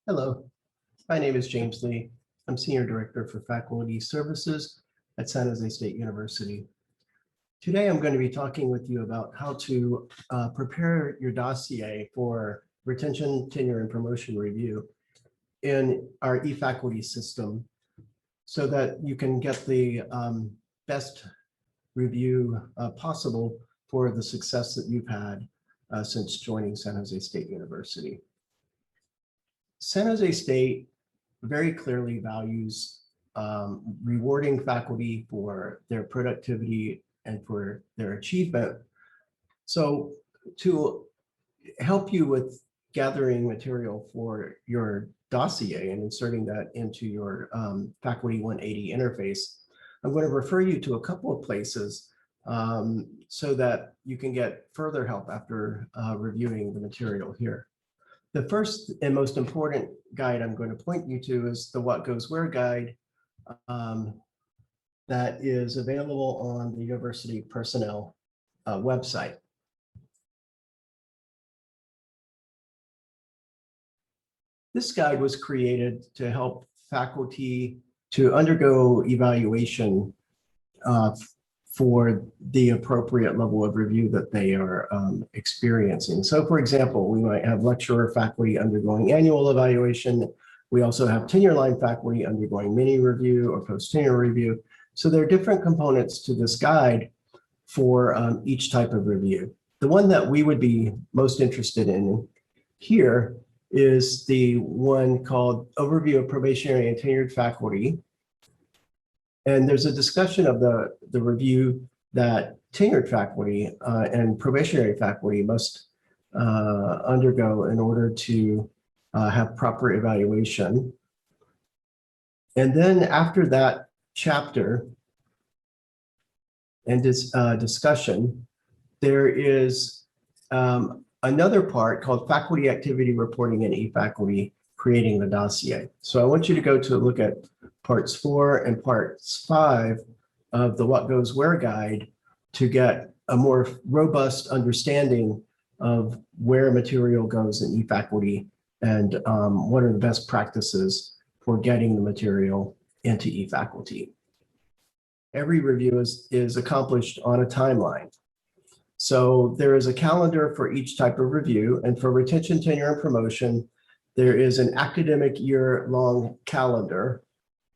Hello, my name is James Lee. I'm Senior Director for Faculty Services at San Jose State University. Today, I'm going to be talking with you about how to prepare your dossier for retention, tenure, and promotion review in our eFaculty system so that you can get the best review possible for the success that you've had since joining San Jose State University. San Jose State very clearly values rewarding faculty for their productivity and for their achievement. So to help you with gathering material for your dossier and inserting that into your Faculty 180 interface, I'm going to refer you to a couple of places so that you can get further help after reviewing the material here. The first and most important guide I'm going to point you to is the What Goes Where guide that is available on the University Personnel website. This guide was created to help faculty to undergo evaluation for the appropriate level of review that they are experiencing. So for example, we might have lecturer faculty undergoing annual evaluation. We also have tenure line faculty undergoing mini review or post-tenure review. So there are different components to this guide for each type of review. The one that we would be most interested in here is the one called Overview of Probationary and Tenured Faculty. And there's a discussion of the review that tenured faculty and probationary faculty must undergo in order to have proper evaluation. And then after that chapter and this discussion, there is another part called Faculty Activity Reporting and eFaculty, Creating the Dossier. So I want you to go to look at parts 4 and parts 5 of the What Goes Where guide to get a more robust understanding of where material goes in eFaculty and what are the best practices for getting the material into eFaculty. Every review is accomplished on a timeline. So there is a calendar for each type of review, and for retention, tenure, and promotion, there is an academic year-long calendar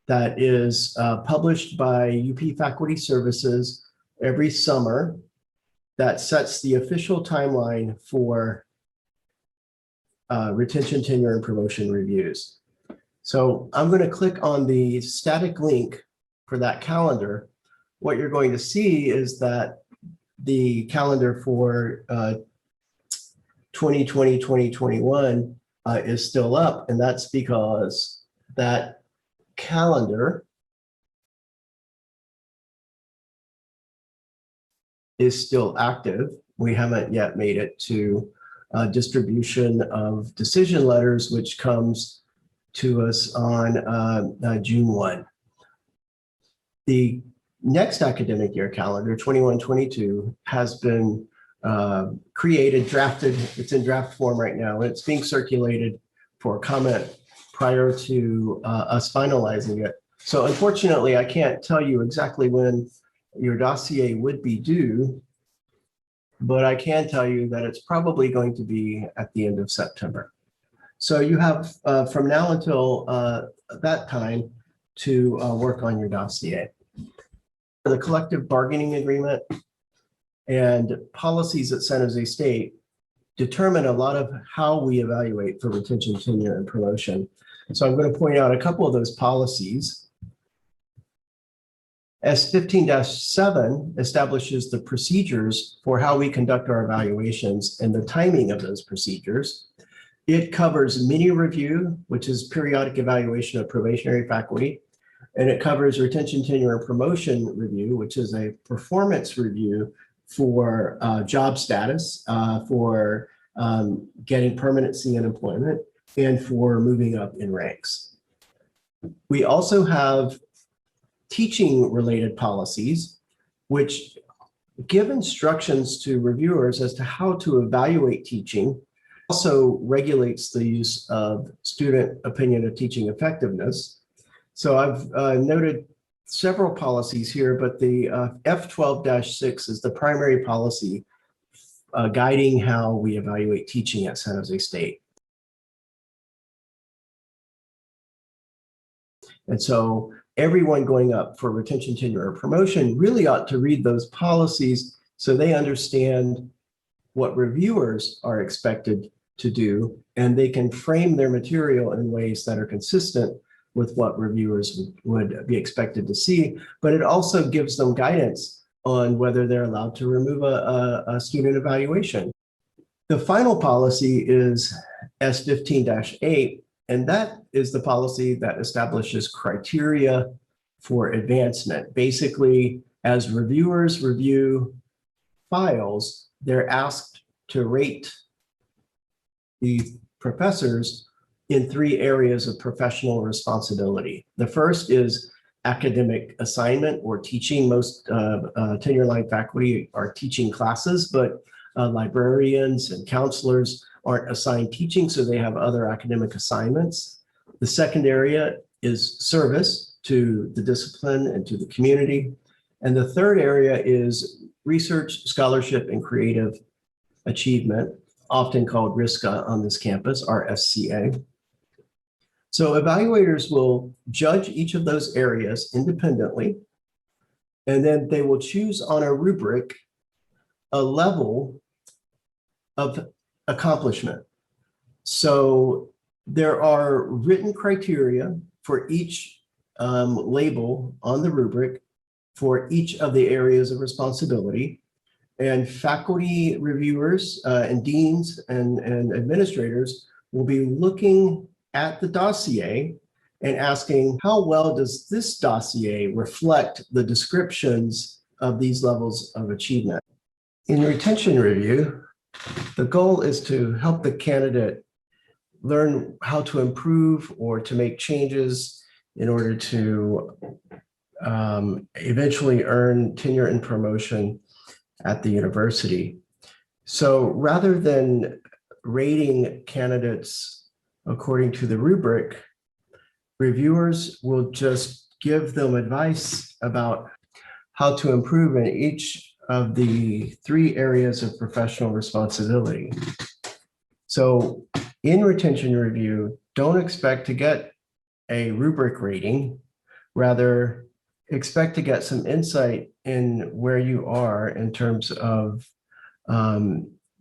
that is published by UP Faculty Services every summer that sets the official timeline for retention, tenure, and promotion reviews. So I'm going to click on the static link for that calendar. What you're going to see is that the calendar for 2020, 2021 is still up, and that's because that calendar is still active. We haven't yet made it to distribution of decision letters, which comes to us on June 1. The next academic year calendar, 21-22, has been created, drafted. It's in draft form right now, and it's being circulated for comment prior to us finalizing it. So unfortunately, I can't tell you exactly when your dossier would be due, but I can tell you that it's probably going to be at the end of September. So you have from now until that time to work on your dossier. The collective bargaining agreement and policies at San Jose State determine a lot of how we evaluate for retention, tenure, and promotion. So I'm going to point out a couple of those policies. S15-7 establishes the procedures for how we conduct our evaluations and the timing of those procedures. It covers mini review, which is periodic evaluation of probationary faculty, and it covers retention, tenure, and promotion review, which is a performance review for job status, for getting permanency in employment, and for moving up in ranks. We also have teaching related policies, which give instructions to reviewers as to how to evaluate teaching Also regulates the use of student opinion of teaching effectiveness. So I've noted several policies here, but the F12-6 is the primary policy guiding how we evaluate teaching at San Jose State. And so everyone going up for retention, tenure, or promotion really ought to read those policies so they understand what reviewers are expected to do, and they can frame their material in ways that are consistent with what reviewers would be expected to see. But it also gives them guidance on whether they're allowed to remove a student evaluation. The final policy is S15-8, and that is the policy that establishes criteria for advancement. Basically, as reviewers review files, they're asked to rate the professors in 3 areas of professional responsibility. The first is academic assignment or teaching. Most tenure-line faculty are teaching classes, but librarians and counselors aren't assigned teaching, so they have other academic assignments. The second area is service to the discipline and to the community. And the third area is research, scholarship, and creative achievement, often called RISCA on this campus, RSCA. So evaluators will judge each of those areas independently, and then they will choose on a rubric a level of accomplishment. So there are written criteria for each label on the rubric for each of the areas of responsibility. And faculty reviewers and deans and administrators will be looking at the dossier and asking, how well does this dossier reflect the descriptions of these levels of achievement? In retention review, the goal is to help the candidate learn how to improve or to make changes in order to eventually earn tenure and promotion at the university. So rather than rating candidates according to the rubric, reviewers will just give them advice about how to improve in each of the 3 areas of professional responsibility. So in retention review, don't expect to get a rubric rating, rather expect to get some insight in where you are in terms of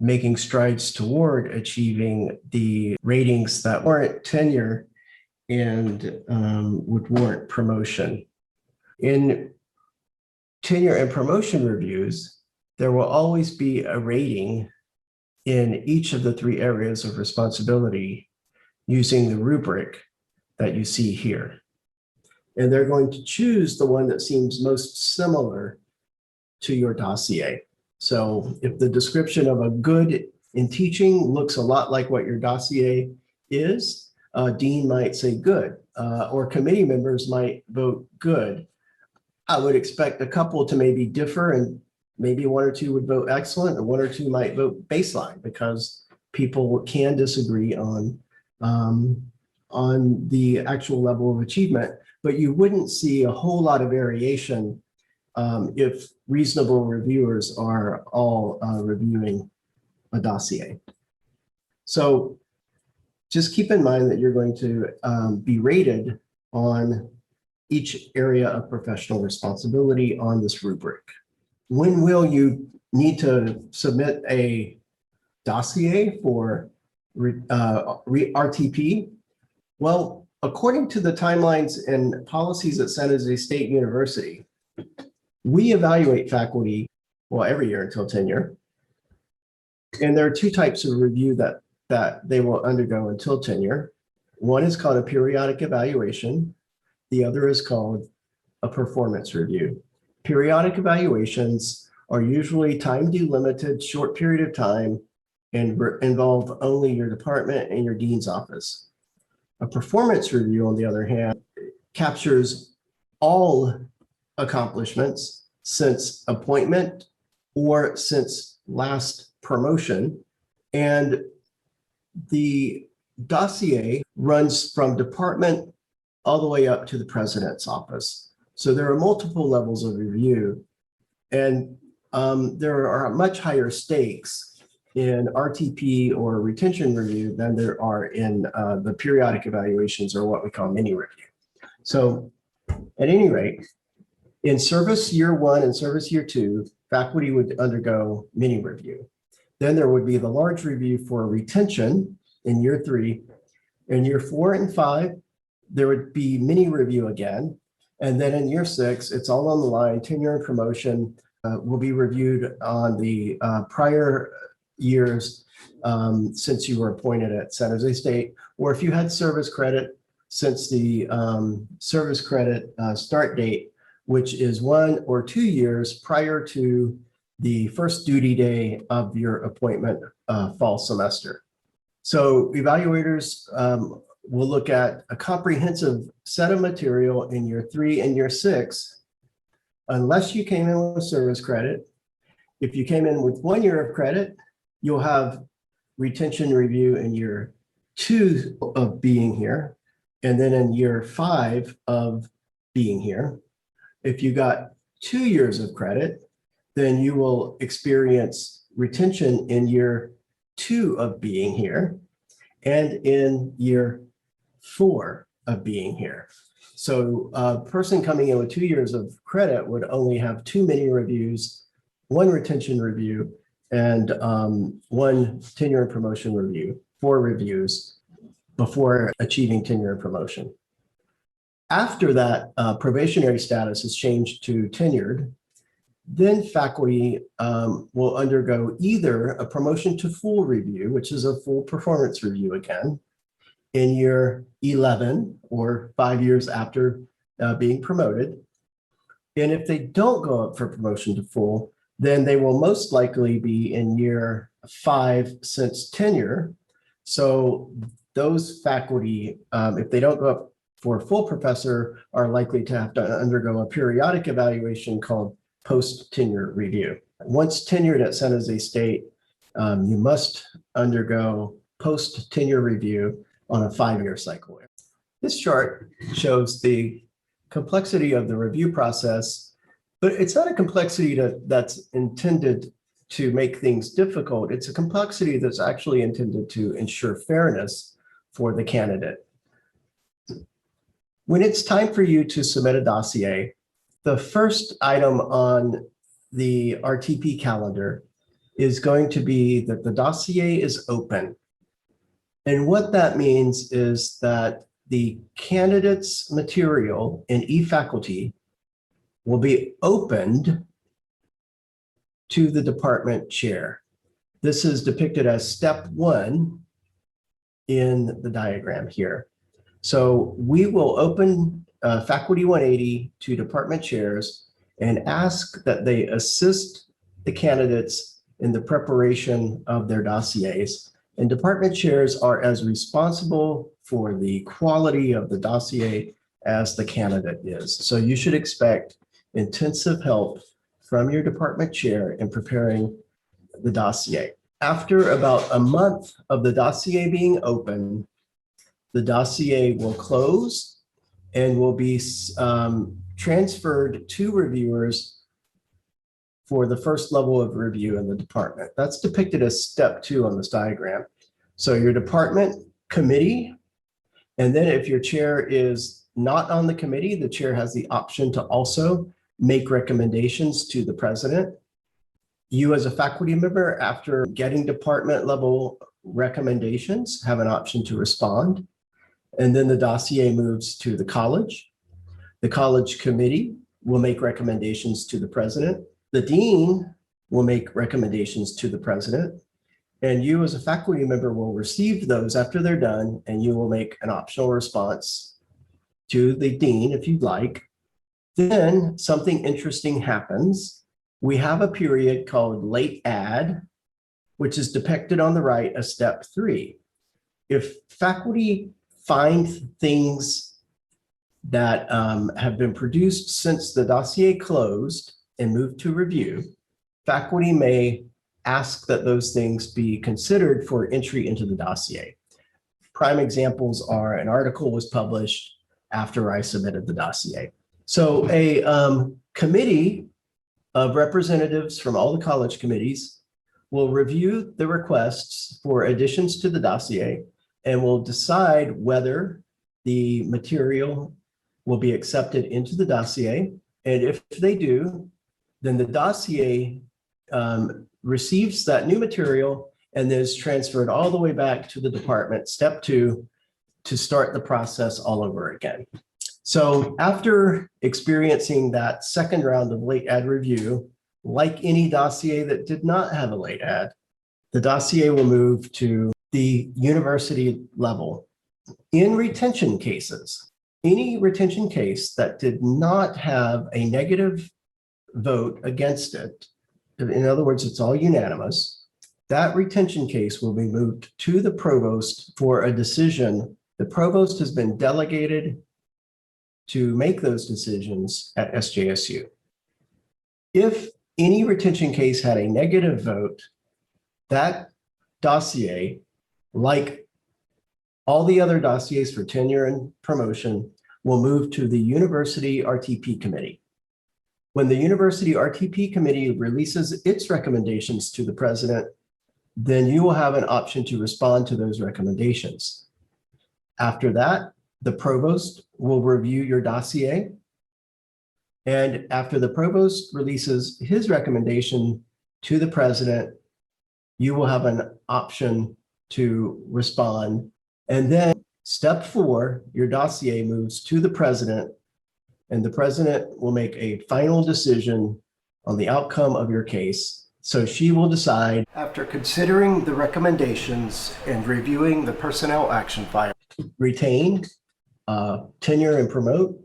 making strides toward achieving the ratings that warrant tenure and would warrant promotion. In tenure and promotion reviews, there will always be a rating in each of the 3 areas of responsibility using the rubric that you see here. And they're going to choose the one that seems most similar to your dossier. So if the description of a good in teaching looks a lot like what your dossier is, dean might say good, or committee members might vote good. I would expect a couple to maybe differ, and maybe 1 or 2 would vote excellent, and 1 or 2 might vote baseline, because people can disagree on the actual level of achievement. But you wouldn't see a whole lot of variation if reasonable reviewers are all reviewing a dossier. So just keep in mind that you're going to be rated on each area of professional responsibility on this rubric. When will you need to submit a dossier for RTP? Well, according to the timelines and policies at San Jose State University, we evaluate faculty, well, every year until tenure. And there are 2 types of review that they will undergo until tenure. One is called a periodic evaluation. The other is called a performance review. Periodic evaluations are usually time delimited, short period of time, and involve only your department and your dean's office. A performance review, on the other hand, captures all accomplishments since appointment or since last promotion, and The dossier runs from department all the way up to the president's office. So there are multiple levels of review, and there are much higher stakes in RTP or retention review than there are in the periodic evaluations, or what we call mini review. So at any rate, in service year 1 and service year 2, faculty would undergo mini review. Then there would be the large review for retention in year 3. In year 4 and 5, there would be mini review again. And then in year 6, it's all on the line. Tenure and promotion will be reviewed on the prior years since you were appointed at San Jose State, or if you had service credit since the service credit start date, which is 1 or 2 years prior to the first duty day of your appointment fall semester. So evaluators will look at a comprehensive set of material in year 3 and year 6, unless you came in with service credit. If you came in with 1 year of credit, you'll have retention review in year 2 of being here, and then in year 5 of being here. If you got 2 years of credit, then you will experience retention in year 2 of being here and in year 4 of being here. So a person coming in with 2 years of credit would only have 2 mini reviews, 1 retention review, and 1 tenure and promotion review, 4 reviews before achieving tenure and promotion. After that probationary status is changed to tenured, then faculty will undergo either a promotion to full review, which is a full performance review again, in year 11 or 5 years after being promoted. And if they don't go up for promotion to full, then they will most likely be in year 5 since tenure. So those faculty, if they don't go up for a full professor, are likely to have to undergo a periodic evaluation called post-tenure review. Once tenured at San Jose State, you must undergo post-tenure review on a 5-year cycle. This chart shows the complexity of the review process, but it's not a complexity that's intended to make things difficult. It's a complexity that's actually intended to ensure fairness for the candidate. When it's time for you to submit a dossier, the first item on the RTP calendar is going to be that the dossier is open. And what that means is that the candidate's material in eFaculty will be opened to the department chair. This is depicted as step 1 in the diagram here. So we will open Faculty 180 to department chairs and ask that they assist the candidates in the preparation of their dossiers. And department chairs are as responsible for the quality of the dossier as the candidate is. So you should expect intensive help from your department chair in preparing the dossier. After about a month of the dossier being open, the dossier will close and will be transferred to reviewers for the first level of review in the department. That's depicted as step 2 on this diagram. So your department committee, and then if your chair is not on the committee, the chair has the option to also make recommendations to the president. You as a faculty member, after getting department level recommendations, have an option to respond. And then the dossier moves to the college. The college committee will make recommendations to the president. The dean will make recommendations to the president. And you as a faculty member will receive those after they're done, and you will make an optional response to the dean if you'd like. Then something interesting happens. We have a period called late add, which is depicted on the right as step 3. If faculty find things that have been produced since the dossier closed and moved to review, faculty may ask that those things be considered for entry into the dossier. Prime examples are an article was published after I submitted the dossier. So a committee of representatives from all the college committees will review the requests for additions to the dossier and will decide whether the material will be accepted into the dossier. And if they do, then the dossier receives that new material and is transferred all the way back to the department, step 2, to start the process all over again. So after experiencing that second round of late ad review, like any dossier that did not have a late ad, the dossier will move to the university level. In retention cases, any retention case that did not have a negative vote against it, in other words, it's all unanimous, that retention case will be moved to the provost for a decision. The provost has been delegated to make those decisions at SJSU. If any retention case had a negative vote, that dossier, like all the other dossiers for tenure and promotion, will move to the University RTP committee. When the University RTP committee releases its recommendations to the president, then you will have an option to respond to those recommendations. After that, the provost will review your dossier. And after the provost releases his recommendation to the president, you will have an option to respond. And then step 4, your dossier moves to the president, and the president will make a final decision on the outcome of your case. So she will decide, after considering the recommendations and reviewing the personnel action file, retain, tenure and promote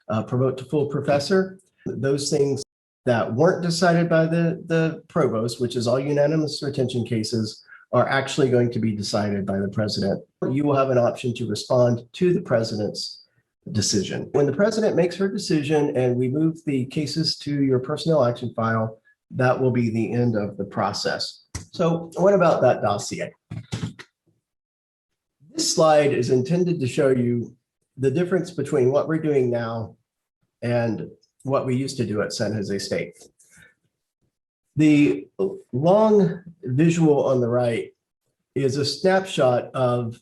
to full professor. Those things that weren't decided by the provost, which is all unanimous retention cases, are actually going to be decided by the president. You will have an option to respond to the president's decision. When the president makes her decision and we move the cases to your personnel action file, that will be the end of the process. So what about that dossier? This slide is intended to show you the difference between what we're doing now and what we used to do at San Jose State. The long visual on the right is a snapshot of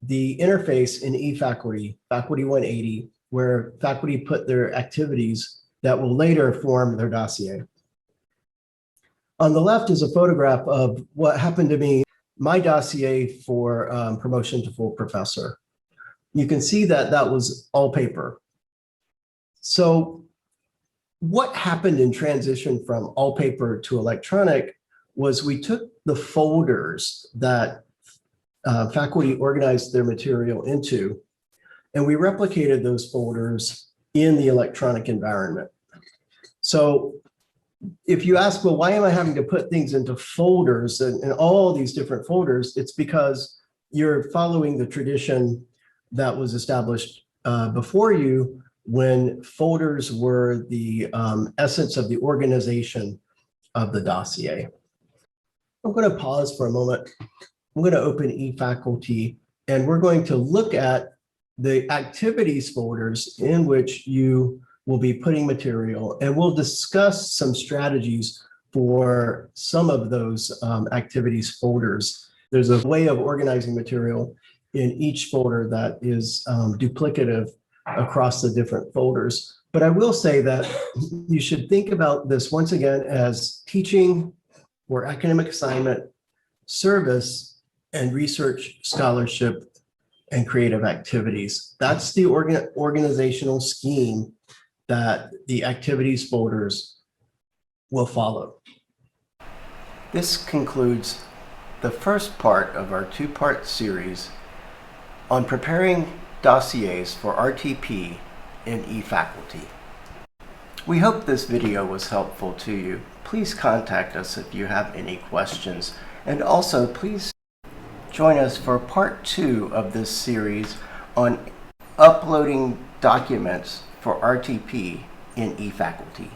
the interface in eFaculty, Faculty 180, where faculty put their activities that will later form their dossier. On the left is a photograph of what happened to me, my dossier for promotion to full professor. You can see that that was all paper. So what happened in transition from all paper to electronic was we took the folders that faculty organized their material into, and we replicated those folders in the electronic environment. So if you ask, well, why am I having to put things into folders and all these different folders? It's because you're following the tradition that was established before you, when folders were the essence of the organization of the dossier. I'm going to pause for a moment. I'm going to open eFaculty, and we're going to look at the activities folders in which you will be putting material, and we'll discuss some strategies for some of those activities folders. There's a way of organizing material in each folder that is duplicative across the different folders. But I will say that you should think about this once again as teaching or academic assignment, service, and research, scholarship, and creative activities. That's the organizational scheme that the activities folders will follow. This concludes the first part of our 2-part series on preparing dossiers for RTP in eFaculty. We hope this video was helpful to you. Please contact us if you have any questions. And also, please join us for part 2 of this series on uploading documents for RTP in eFaculty.